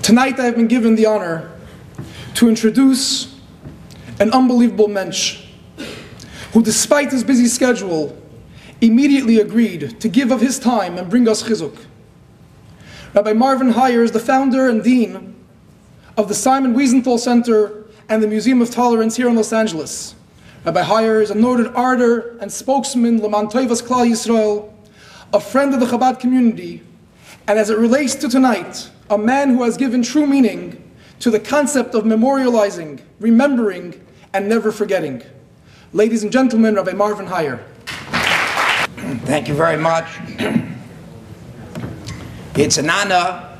Tonight I have been given the honor to introduce an unbelievable mensch who, despite his busy schedule, immediately agreed to give of his time and bring us chizuk. Rabbi Rabbi Hier is the founder and dean of the Simon Wiesenthal Center and the Museum of Tolerance here in Los Angeles. Rabbi Hier is a noted orator and spokesman, L'man Tovas Klal Yisrael, a friend of the Chabad community, and as it relates to tonight, a man who has given true meaning to the concept of memorializing, remembering, and never forgetting. Ladies and gentlemen, Rabbi Rabbi Hier. Thank you very much. It's an honor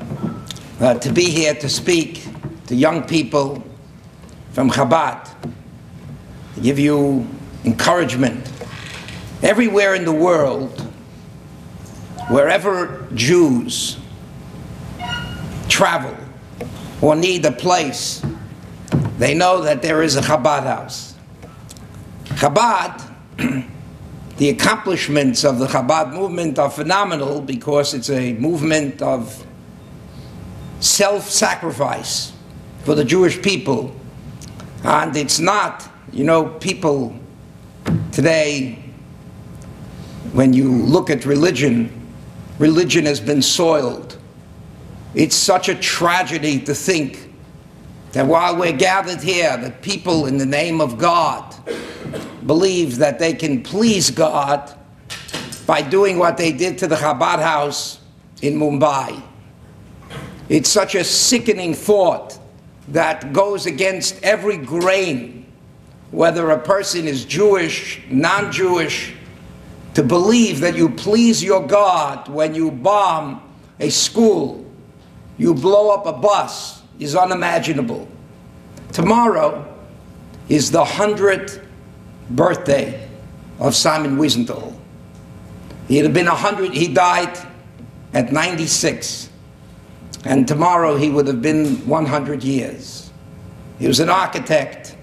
to be here to speak to young people from Chabad, to give you encouragement. Everywhere in the world, wherever Jews travel or need a place, they know that there is a Chabad house. Chabad, the accomplishments of the Chabad movement are phenomenal because it's a movement of self-sacrifice for the Jewish people. And it's not, people today, when you look at religion has been soiled. It's such a tragedy to think that while we're gathered here, that people in the name of God believe that they can please God by doing what they did to the Chabad house in Mumbai. It's such a sickening thought that goes against every grain, whether a person is Jewish, non-Jewish, to believe that you please your God when you bomb a school, you blow up a bus, is unimaginable. Tomorrow is the 100th birthday of Simon Wiesenthal. He had been 100, he died at 96. And tomorrow he would have been 100 years. He was an architect.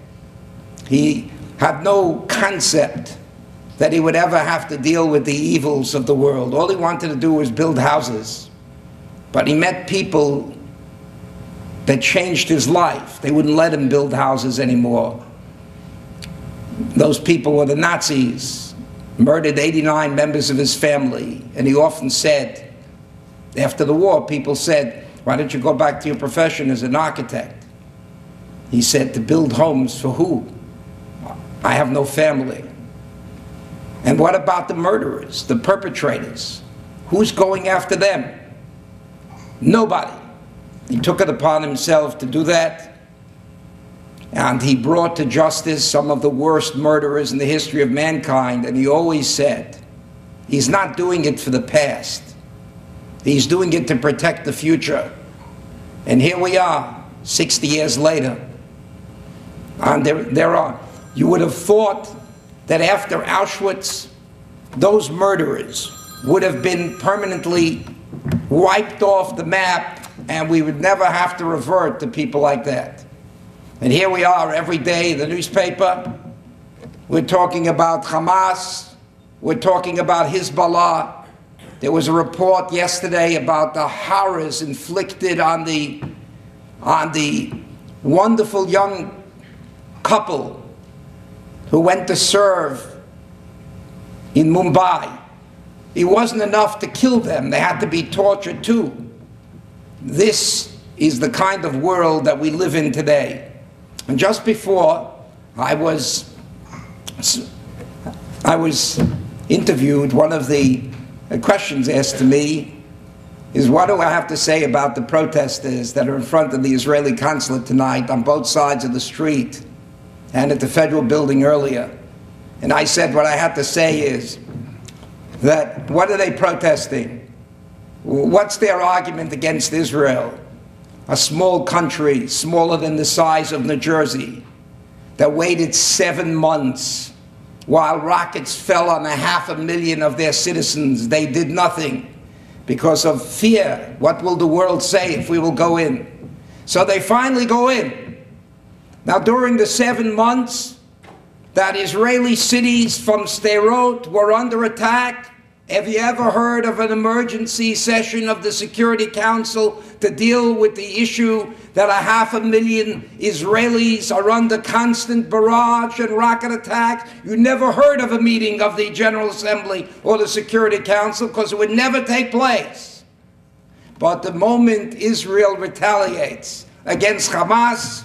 He had no concept that he would ever have to deal with the evils of the world. All he wanted to do was build houses. But he met people that changed his life. They wouldn't let him build houses anymore. Those people were the Nazis, murdered 89 members of his family. And he often said, after the war, people said, "Why don't you go back to your profession as an architect?" He said, "To build homes for who? I have no family." And what about the murderers, the perpetrators? Who's going after them? Nobody. He took it upon himself to do that. And he brought to justice some of the worst murderers in the history of mankind. And he always said, he's not doing it for the past. He's doing it to protect the future. And here we are, 60 years later. And you would have thought that after Auschwitz, those murderers would have been permanently wiped off the map and we would never have to revert to people like that. And here we are every day in the newspaper. We're talking about Hamas. We're talking about Hezbollah. There was a report yesterday about the horrors inflicted on the wonderful young couple who went to serve in Mumbai. It wasn't enough to kill them. They had to be tortured too. This is the kind of world that we live in today. And just before I was interviewed, one of the questions asked to me is, what do I have to say about the protesters that are in front of the Israeli consulate tonight on both sides of the street and at the federal building earlier? And I said what I had to say is that, what are they protesting? What's their argument against Israel? A small country, smaller than the size of New Jersey, that waited 7 months while rockets fell on 500,000 of their citizens. They did nothing because of fear. What will the world say if we will go in? So they finally go in. Now, during the 7 months that Israeli cities from Sderot were under attack, Have you ever heard of an emergency session of the Security Council to deal with the issue that 500,000 Israelis are under constant barrage and rocket attacks? You never heard of a meeting of the General Assembly or the Security Council because it would never take place. But the moment Israel retaliates against Hamas,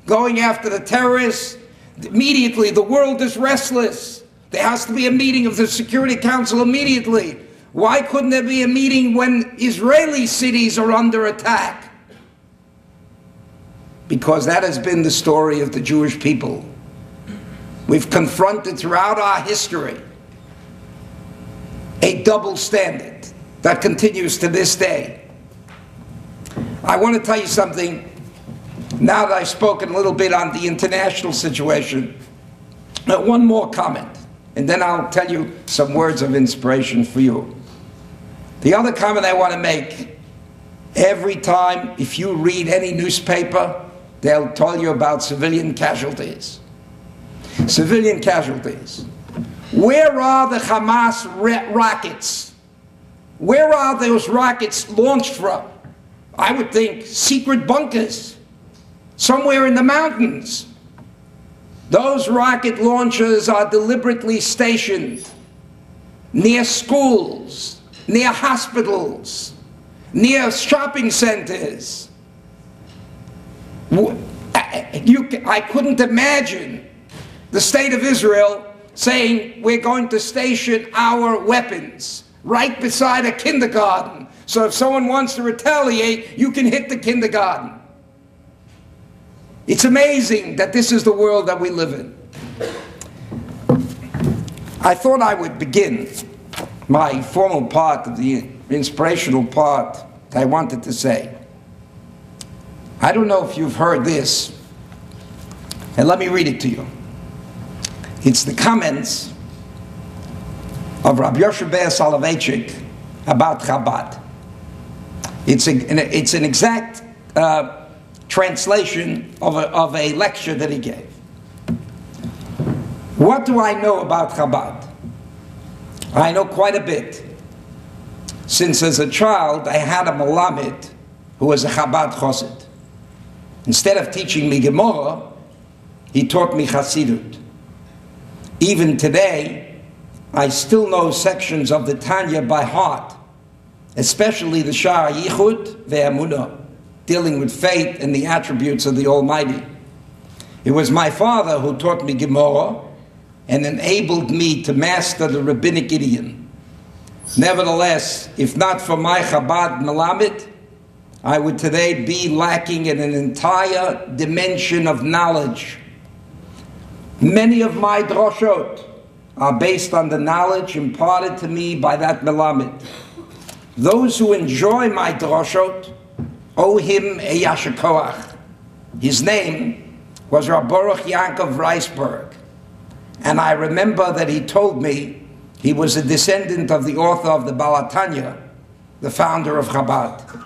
going after the terrorists, immediately the world is restless. There has to be a meeting of the Security Council immediately. Why couldn't there be a meeting when Israeli cities are under attack? Because that has been the story of the Jewish people. We've confronted throughout our history a double standard that continues to this day. I want to tell you something, now that I've spoken a little bit on the international situation. One more comment, and then I'll tell you some words of inspiration for you. The other comment I want to make, every time, if you read any newspaper, they'll tell you about civilian casualties. Civilian casualties. Where are the Hamas rockets? Where are those rockets launched from? I would think secret bunkers, somewhere in the mountains. Those rocket launchers are deliberately stationed near schools, near hospitals, near shopping centers. I couldn't imagine the state of Israel saying we're going to station our weapons right beside a kindergarten, so if someone wants to retaliate, you can hit the kindergarten. It's amazing that this is the world that we live in. I thought I would begin my formal part of the inspirational part that I wanted to say. I don't know if you've heard this, and let me read it to you. It's the comments of Rabbi Hier Soloveitchik about Chabad. It's an exact translation of a lecture that he gave. What do I know about Chabad? I know quite a bit. Since as a child I had a Melamed who was a Chabad Chosid. Instead of teaching me Gemara, he taught me Hasidut. Even today, I still know sections of the Tanya by heart, especially the Sha'ar Yichud ve'Emunah, dealing with faith and the attributes of the Almighty. It was my father who taught me Gemara and enabled me to master the rabbinic idiom. Nevertheless, if not for my Chabad Melamed, I would today be lacking in an entire dimension of knowledge. Many of my droshot are based on the knowledge imparted to me by that Melamed. Those who enjoy my droshot owe him a yasher koach. His name was Rabbi Yaakov Reisberg, and I remember that he told me he was a descendant of the author of the Balatanya, the founder of Chabad.